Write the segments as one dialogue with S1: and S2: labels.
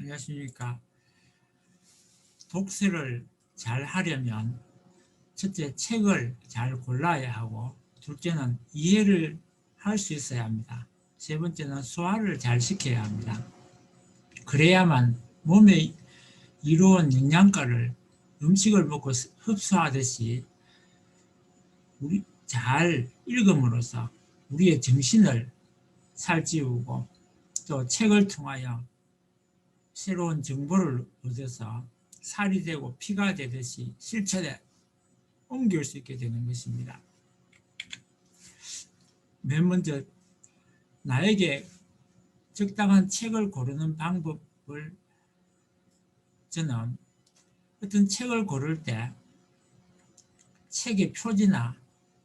S1: 안녕하십니까. 독서를 잘 하려면 첫째 책을 잘 골라야 하고, 둘째는 이해를 할 수 있어야 합니다. 세 번째는 소화를 잘 시켜야 합니다. 그래야만 몸에 이로운 영양가를 음식을 먹고 흡수하듯이 우리 잘 읽음으로써 우리의 정신을 살찌우고, 또 책을 통하여 새로운 정보를 얻어서 살이 되고 피가 되듯이 실천에 옮길 수 있게 되는 것입니다. 맨 먼저 나에게 적당한 책을 고르는 방법을, 저는 어떤 책을 고를 때 책의 표지나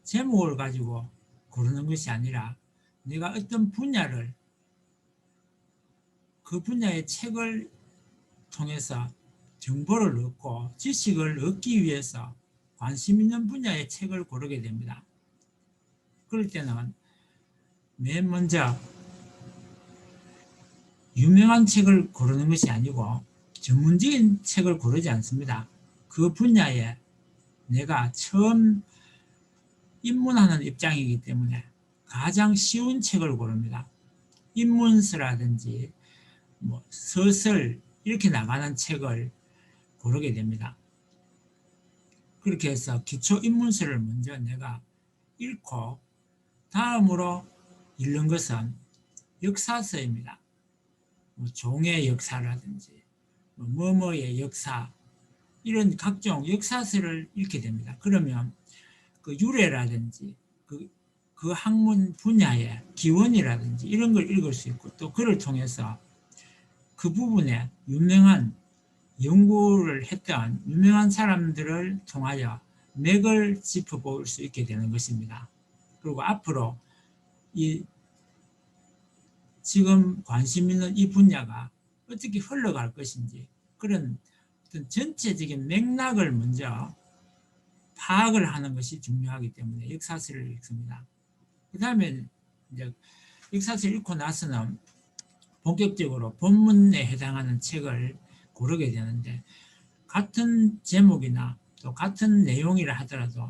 S1: 제목을 가지고 고르는 것이 아니라, 내가 어떤 분야를, 그 분야의 책을 통해서 정보를 얻고 지식을 얻기 위해서 관심 있는 분야의 책을 고르게 됩니다. 그럴 때는 맨 먼저 유명한 책을 고르는 것이 아니고 전문적인 책을 고르지 않습니다. 그 분야에 내가 처음 입문하는 입장이기 때문에 가장 쉬운 책을 고릅니다. 입문서라든지 서술 이렇게 나가는 책을 고르게 됩니다. 그렇게 해서 기초 입문서를 먼저 내가 읽고, 다음으로 읽는 것은 역사서입니다. 종의 역사라든지 뭐뭐의 역사, 이런 각종 역사서를 읽게 됩니다. 그러면 그 유래라든지 그 학문 분야의 기원이라든지 이런 걸 읽을 수 있고, 또 그를 통해서 그 부분에 유명한 연구를 했던 유명한 사람들을 통하여 맥을 짚어볼 수 있게 되는 것입니다. 그리고 앞으로 지금 관심 있는 이 분야가 어떻게 흘러갈 것인지, 그런 어떤 전체적인 맥락을 먼저 파악을 하는 것이 중요하기 때문에 역사서를 읽습니다. 그 다음에 이제 역사서를 읽고 나서는 본격적으로 본문에 해당하는 책을 고르게 되는데, 같은 제목이나 또 같은 내용이라 하더라도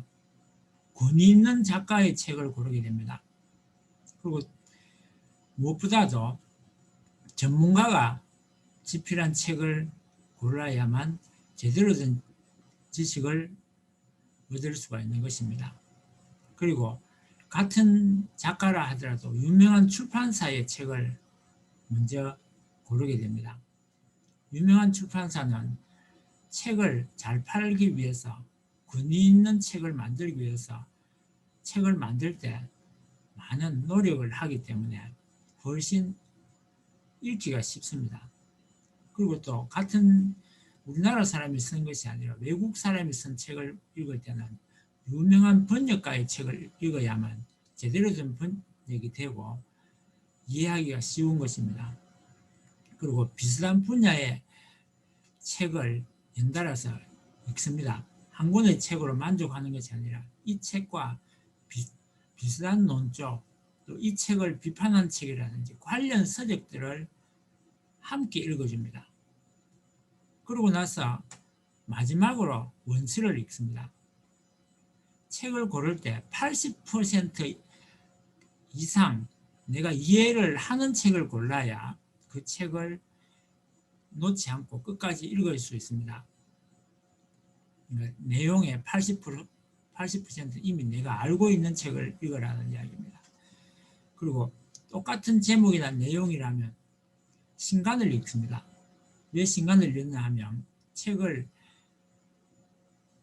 S1: 권위 있는 작가의 책을 고르게 됩니다. 그리고 무엇보다도 전문가가 집필한 책을 골라야만 제대로 된 지식을 얻을 수가 있는 것입니다. 그리고 같은 작가라 하더라도 유명한 출판사의 책을 먼저 고르게 됩니다. 유명한 출판사는 책을 잘 팔기 위해서, 권위 있는 책을 만들기 위해서 책을 만들 때 많은 노력을 하기 때문에 훨씬 읽기가 쉽습니다. 그리고 또 같은 우리나라 사람이 쓴 것이 아니라 외국 사람이 쓴 책을 읽을 때는 유명한 번역가의 책을 읽어야만 제대로 된 번역이 되고 이해하기가 쉬운 것입니다. 그리고 비슷한 분야의 책을 연달아서 읽습니다. 한 권의 책으로 만족하는 것이 아니라 이 책과 비슷한 논조, 또 이 책을 비판한 책이라든지 관련 서적들을 함께 읽어줍니다. 그러고 나서 마지막으로 원서를 읽습니다. 책을 고를 때 80% 이상 내가 이해를 하는 책을 골라야 그 책을 놓지 않고 끝까지 읽을 수 있습니다. 그러니까 내용의 80% 이미 내가 알고 있는 책을 읽으라는 이야기입니다. 그리고 똑같은 제목이나 내용이라면 신간을 읽습니다. 왜 신간을 읽냐 하면 책을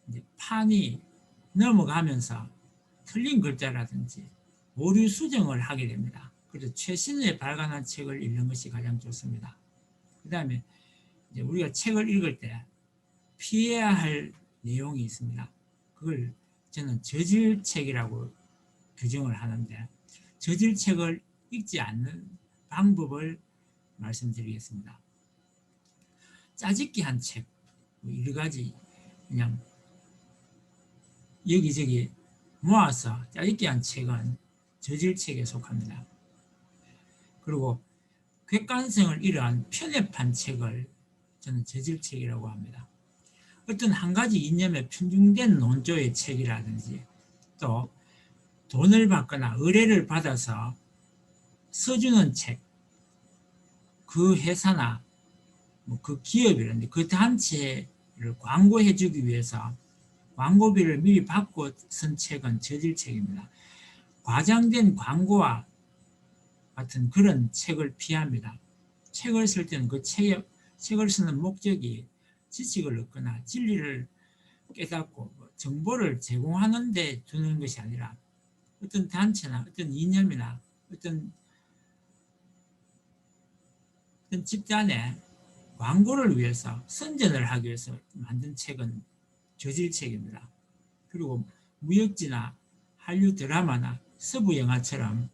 S1: 이제 판이 넘어가면서 틀린 글자라든지 오류 수정을 하게 됩니다. 그래서 최신에 발간한 책을 읽는 것이 가장 좋습니다. 그 다음에 이제 우리가 책을 읽을 때 피해야 할 내용이 있습니다. 그걸 저는 저질책이라고 규정을 하는데, 저질책을 읽지 않는 방법을 말씀드리겠습니다. 짜집기 한 책, 여러 가지 그냥 여기저기 모아서 짜집기 한 책은 저질책에 속합니다. 그리고 객관성을 잃은 편협한 책을 저는 저질책이라고 합니다. 어떤 한 가지 이념에 편중된 논조의 책이라든지 또 돈을 받거나 의뢰를 받아서 써주는 책, 그 회사나 그 기업이라든지 그 단체를 광고해주기 위해서 광고비를 미리 받고 쓴 책은 저질책입니다. 과장된 광고와 같은 그런 책을 피합니다. 책을 쓸 때는 그 책을 쓰는 목적이 지식을 얻거나 진리를 깨닫고 정보를 제공하는 데 두는 것이 아니라 어떤 단체나 어떤 이념이나 어떤 집단의 광고를 위해서 선전을 하기 위해서 만든 책은 저질책입니다. 그리고 무역지나 한류 드라마나 서부 영화처럼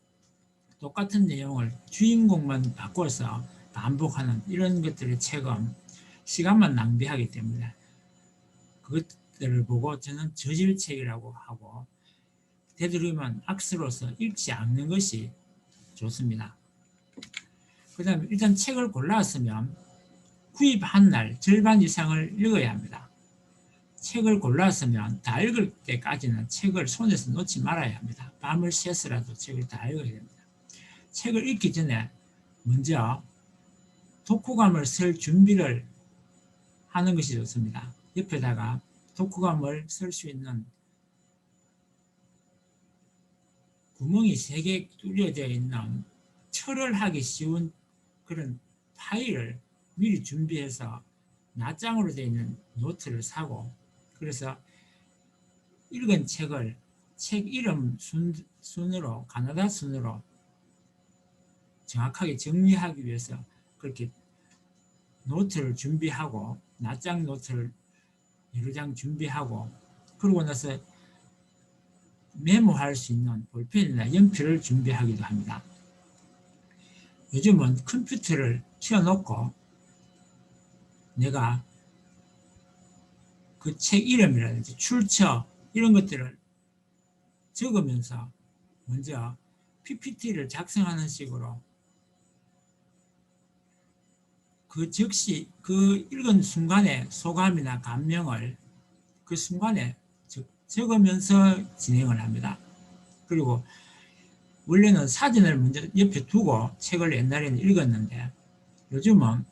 S1: 똑같은 내용을 주인공만 바꿔서 반복하는 이런 것들의 책은 시간만 낭비하기 때문에 그것들을 보고 저는 저질책이라고 하고 되도록이면 악수로서 읽지 않는 것이 좋습니다. 그 다음에 일단 책을 골랐으면 구입한 날 절반 이상을 읽어야 합니다. 책을 골랐으면 다 읽을 때까지는 책을 손에서 놓지 말아야 합니다. 밤을 새서라도 책을 다 읽어야 됩니다. 책을 읽기 전에 먼저 독후감을 쓸 준비를 하는 것이 좋습니다. 옆에다가 독후감을 쓸 수 있는 구멍이 3개 뚫려져 있는 철을 하기 쉬운 그런 파일을 미리 준비해서 낱장으로 되어 있는 노트를 사고, 그래서 읽은 책을 책 이름 순으로, 가나다 순으로 정확하게 정리하기 위해서 그렇게 노트를 준비하고, 낱장 노트를 여러 장 준비하고, 그러고 나서 메모할 수 있는 볼펜이나 연필을 준비하기도 합니다. 요즘은 컴퓨터를 켜놓고 내가 그 책 이름이라든지 출처 이런 것들을 적으면서 먼저 PPT를 작성하는 식으로 그 즉시 그 읽은 순간의 소감이나 감명을 그 순간에 적으면서 진행을 합니다. 그리고 원래는 사진을 먼저 옆에 두고 책을 옛날에는 읽었는데 요즘은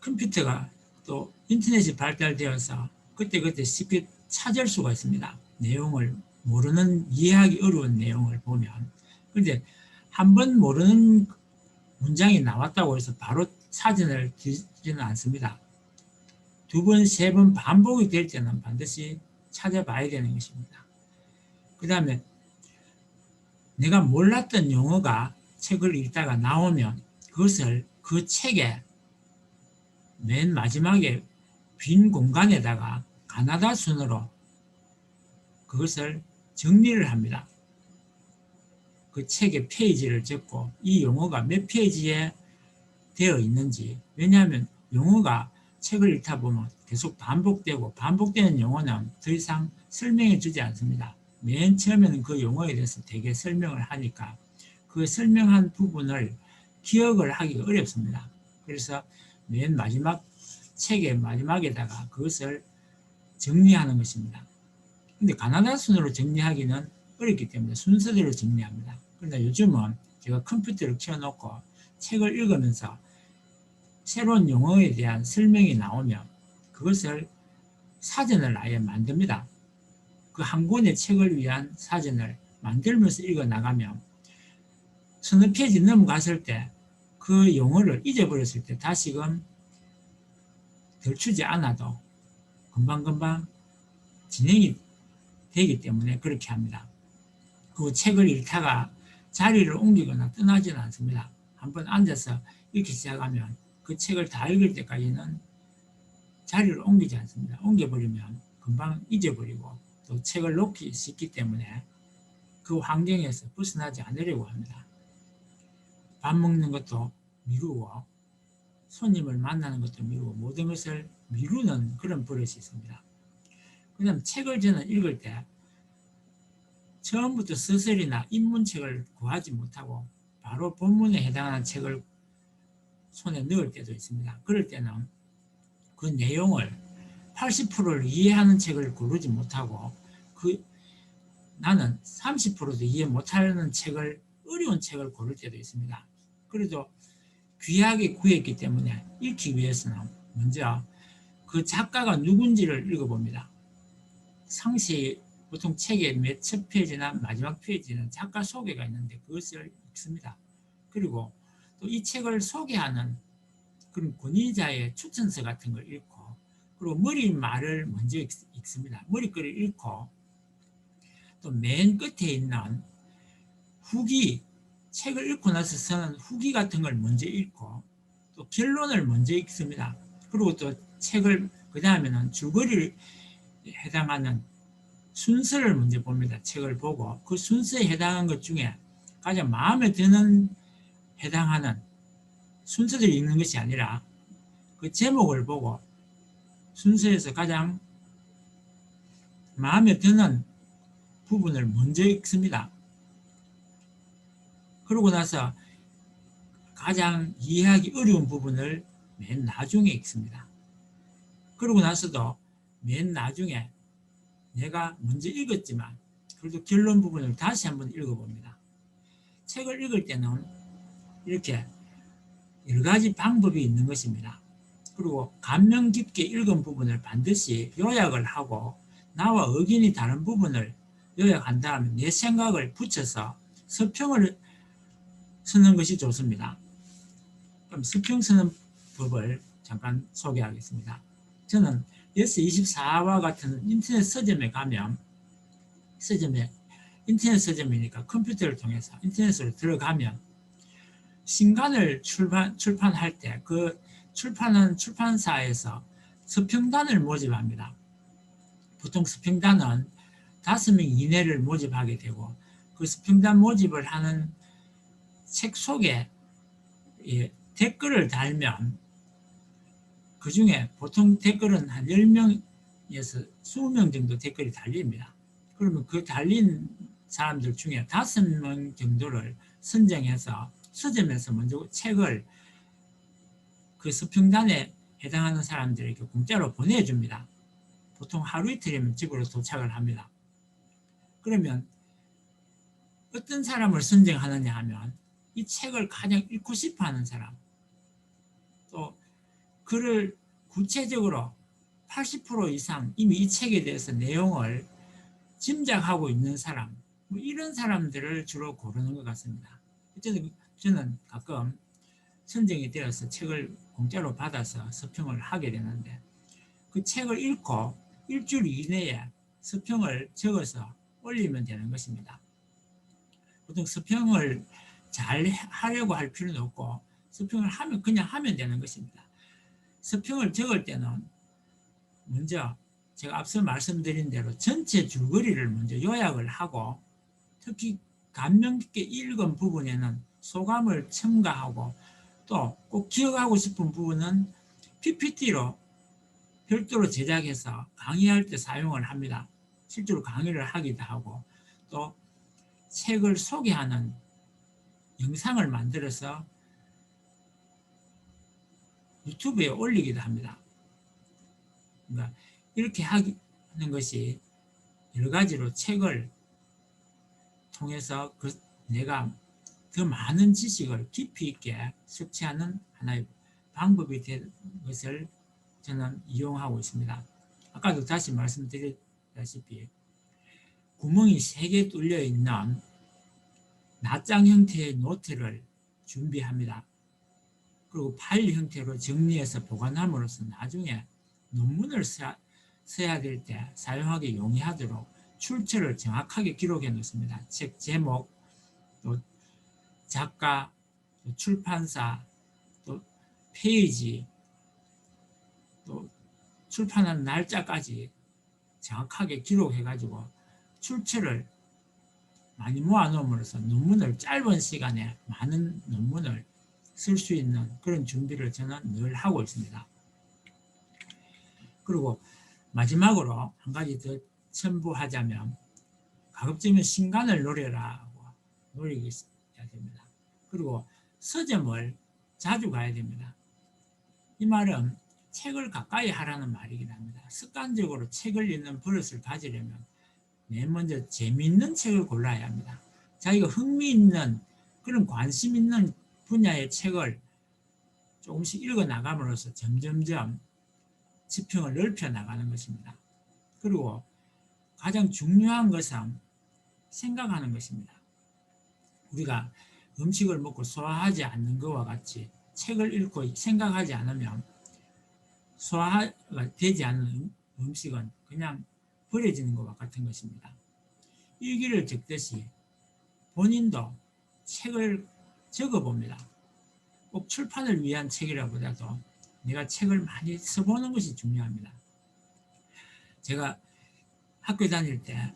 S1: 컴퓨터가 또 인터넷이 발달되어서 그때그때 쉽게 찾을 수가 있습니다. 내용을 모르는, 이해하기 어려운 내용을 보면. 그런데 한 번 모르는 문장이 나왔다고 해서 바로 사진을 뒤지는 않습니다. 2번, 3번 반복이 될 때는 반드시 찾아봐야 되는 것입니다. 그 다음에 내가 몰랐던 용어가 책을 읽다가 나오면 그것을 그 책에 맨 마지막에 빈 공간에다가 가나다 순으로 그것을 정리를 합니다. 그 책의 페이지를 적고 이 용어가 몇 페이지에 되어 있는지, 왜냐하면 용어가 책을 읽다 보면 계속 반복되고 반복되는 용어는 더 이상 설명해 주지 않습니다. 맨 처음에는 그 용어에 대해서 되게 설명을 하니까 그 설명한 부분을 기억을 하기가 어렵습니다. 그래서 맨 마지막 책의 마지막에다가 그것을 정리하는 것입니다. 근데 가나다 순으로 정리하기는 어렵기 때문에 순서대로 정리합니다. 그런데 요즘은 제가 컴퓨터를 켜놓고 책을 읽으면서 새로운 용어에 대한 설명이 나오면 그것을 사전을 아예 만듭니다. 그 한 권의 책을 위한 사전을 만들면서 읽어 나가면 서너 페이지 넘어갔을 때 그 용어를 잊어버렸을 때 다시금 덜추지 않아도 금방금방 진행이 되기 때문에 그렇게 합니다. 그 책을 읽다가 자리를 옮기거나 떠나지는 않습니다. 한번 앉아서 읽기 시작하면 그 책을 다 읽을 때까지는 자리를 옮기지 않습니다. 옮겨버리면 금방 잊어버리고 또 책을 놓기 쉽기 때문에 그 환경에서 벗어나지 않으려고 합니다. 밥 먹는 것도 미루고 손님을 만나는 것도 미루고 모든 것을 미루는 그런 버릇이 있습니다. 그 다음 책을 저는 읽을 때 처음부터 서술이나 입문책을 구하지 못하고 바로 본문에 해당하는 책을 손에 넣을 때도 있습니다. 그럴 때는 그 내용을 80%를 이해하는 책을 고르지 못하고 나는 30%도 이해 못하는 책을 어려운 책을 고를 때도 있습니다. 그래도 귀하게 구했기 때문에 읽기 위해서는 먼저 그 작가가 누군지를 읽어봅니다. 상시 보통 책의 몇 첫 페이지나 마지막 페이지는 작가 소개가 있는데 그것을 읽습니다. 그리고 또 이 책을 소개하는 그런 권위자의 추천서 같은 걸 읽고 그리고 머리말을 먼저 읽습니다. 머리글을 읽고 또 맨 끝에 있는 후기, 책을 읽고 나서 쓰는 후기 같은 걸 먼저 읽고 또 결론을 먼저 읽습니다. 그리고 또 책을 그 다음에는 줄거리를 해당하는 순서를 먼저 봅니다. 책을 보고 그 순서에 해당하는 것 중에 가장 마음에 드는 해당하는 순서대로 읽는 것이 아니라 그 제목을 보고 순서에서 가장 마음에 드는 부분을 먼저 읽습니다. 그러고 나서 가장 이해하기 어려운 부분을 맨 나중에 읽습니다. 그러고 나서도 맨 나중에 내가 먼저 읽었지만 그래도 결론 부분을 다시 한번 읽어봅니다. 책을 읽을 때는 이렇게 여러 가지 방법이 있는 것입니다. 그리고 감명 깊게 읽은 부분을 반드시 요약을 하고 나와 의견이 다른 부분을 요약한 다음에 내 생각을 붙여서 서평을 쓰는 것이 좋습니다. 그럼 서평 쓰는 법을 잠깐 소개하겠습니다. 저는 S24와 같은 인터넷 서점에 가면 인터넷 서점이니까 컴퓨터를 통해서 인터넷으로 들어가면 신간을 출판할 때 그 출판한 출판사에서 서평단을 모집합니다. 보통 서평단은 5명 이내를 모집하게 되고 그 서평단 모집을 하는 책 속에 댓글을 달면 그 중에 보통 댓글은 한 10명에서 20명 정도 댓글이 달립니다. 그러면 그 달린 사람들 중에 5명 정도를 선정해서 서점에서 먼저 책을 그 서평단에 해당하는 사람들에게 공짜로 보내줍니다. 보통 하루 이틀이면 집으로 도착을 합니다. 그러면 어떤 사람을 선정하느냐 하면 이 책을 가장 읽고 싶어 하는 사람, 또 글을 구체적으로 80% 이상 이미 이 책에 대해서 내용을 짐작하고 있는 사람, 이런 사람들을 주로 고르는 것 같습니다. 어쨌든 저는 가끔 선정이 되어서 책을 공짜로 받아서 서평을 하게 되는데 그 책을 읽고 일주일 이내에 서평을 적어서 올리면 되는 것입니다. 보통 서평을 잘 하려고 할 필요는 없고 서평을 하면 그냥 하면 되는 것입니다. 서평을 적을 때는 먼저 제가 앞서 말씀드린 대로 전체 줄거리를 먼저 요약을 하고 특히 감명 깊게 읽은 부분에는 소감을 첨가하고 또 꼭 기억하고 싶은 부분은 PPT로 별도로 제작해서 강의할 때 사용을 합니다. 실제로 강의를 하기도 하고 또 책을 소개하는 영상을 만들어서 유튜브에 올리기도 합니다. 그러니까 이렇게 하는 것이 여러 가지로 책을 통해서 내가 더 많은 지식을 깊이 있게 섭취하는 하나의 방법이 된 것을 저는 이용하고 있습니다. 아까도 다시 말씀드렸다시피 구멍이 3개 뚫려 있는 낱장 형태의 노트를 준비합니다. 그리고 파일 형태로 정리해서 보관함으로써 나중에 논문을 써야 될 때 사용하기 용이하도록 출처를 정확하게 기록해 놓습니다. 책 제목, 또 작가, 또 출판사, 또 페이지, 또 출판한 날짜까지 정확하게 기록해 가지고 출처를 많이 모아놓음으로써 논문을 짧은 시간에 많은 논문을 쓸 수 있는 그런 준비를 저는 늘 하고 있습니다. 그리고 마지막으로 한 가지 더 첨부하자면 가급적이면 신간을 노려야 됩니다. 그리고 서점을 자주 가야 됩니다. 이 말은 책을 가까이 하라는 말이긴 합니다. 습관적으로 책을 읽는 버릇을 가지려면 맨 먼저 재미있는 책을 골라야 합니다. 자기가 흥미있는 그런 관심 있는 분야의 책을 조금씩 읽어 나감으로써 점점점 지평을 넓혀 나가는 것입니다. 그리고 가장 중요한 것은 생각하는 것입니다. 우리가 음식을 먹고 소화하지 않는 것과 같이 책을 읽고 생각하지 않으면 소화가 되지 않는 음식은 그냥 버려지는 것과 같은 것입니다. 일기를 적듯이 본인도 책을 적어봅니다. 꼭 출판을 위한 책이라보다도 내가 책을 많이 써보는 것이 중요합니다. 제가 학교 다닐 때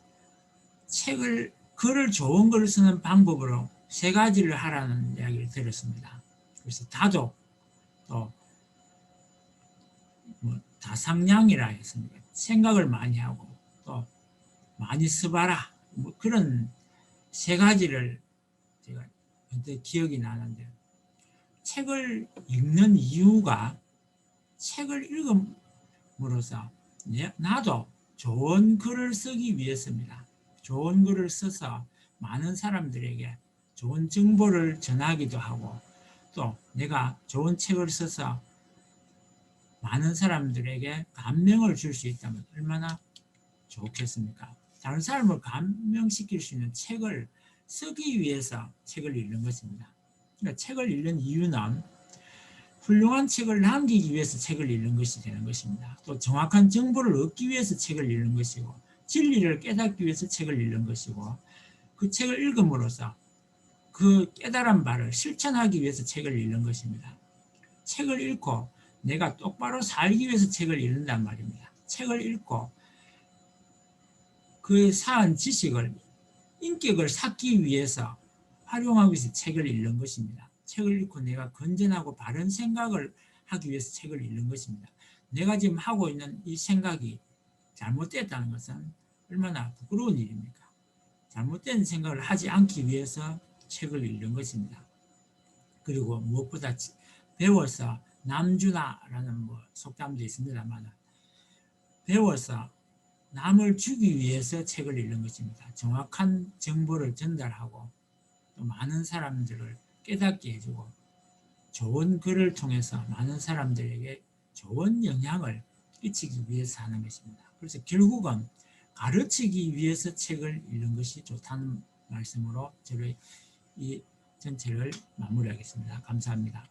S1: 글을 좋은 글을 쓰는 방법으로 3가지를 하라는 이야기를 들었습니다. 그래서 다독, 또 다상량이라 했습니다. 생각을 많이 하고 또 많이 써봐라, 그런 3가지를 제가 그때 기억이 나는데, 책을 읽는 이유가 책을 읽음으로써 나도 좋은 글을 쓰기 위해서입니다. 좋은 글을 써서 많은 사람들에게 좋은 정보를 전하기도 하고, 또 내가 좋은 책을 써서 많은 사람들에게 감명을 줄 수 있다면 얼마나 좋겠습니까? 다른 사람을 감명시킬 수 있는 책을 쓰기 위해서 책을 읽는 것입니다. 그러니까 책을 읽는 이유는 훌륭한 책을 남기기 위해서 책을 읽는 것이 되는 것입니다. 또 정확한 정보를 얻기 위해서 책을 읽는 것이고, 진리를 깨닫기 위해서 책을 읽는 것이고, 그 책을 읽음으로써 그 깨달은 바를 실천하기 위해서 책을 읽는 것입니다. 책을 읽고 내가 똑바로 살기 위해서 책을 읽는단 말입니다. 책을 읽고 그 쌓은 지식을, 인격을 쌓기 위해서 활용하기 위해서 책을 읽는 것입니다. 책을 읽고 내가 건전하고 바른 생각을 하기 위해서 책을 읽는 것입니다. 내가 지금 하고 있는 이 생각이 잘못됐다는 것은 얼마나 부끄러운 일입니까? 잘못된 생각을 하지 않기 위해서 책을 읽는 것입니다. 그리고 무엇보다 배워서 남주나라는 속담도 있습니다만, 배워서 남을 주기 위해서 책을 읽는 것입니다. 정확한 정보를 전달하고 또 많은 사람들을 깨닫게 해주고 좋은 글을 통해서 많은 사람들에게 좋은 영향을 끼치기 위해서 하는 것입니다. 그래서 결국은 가르치기 위해서 책을 읽는 것이 좋다는 말씀으로 저를 이 전체를 마무리하겠습니다. 감사합니다.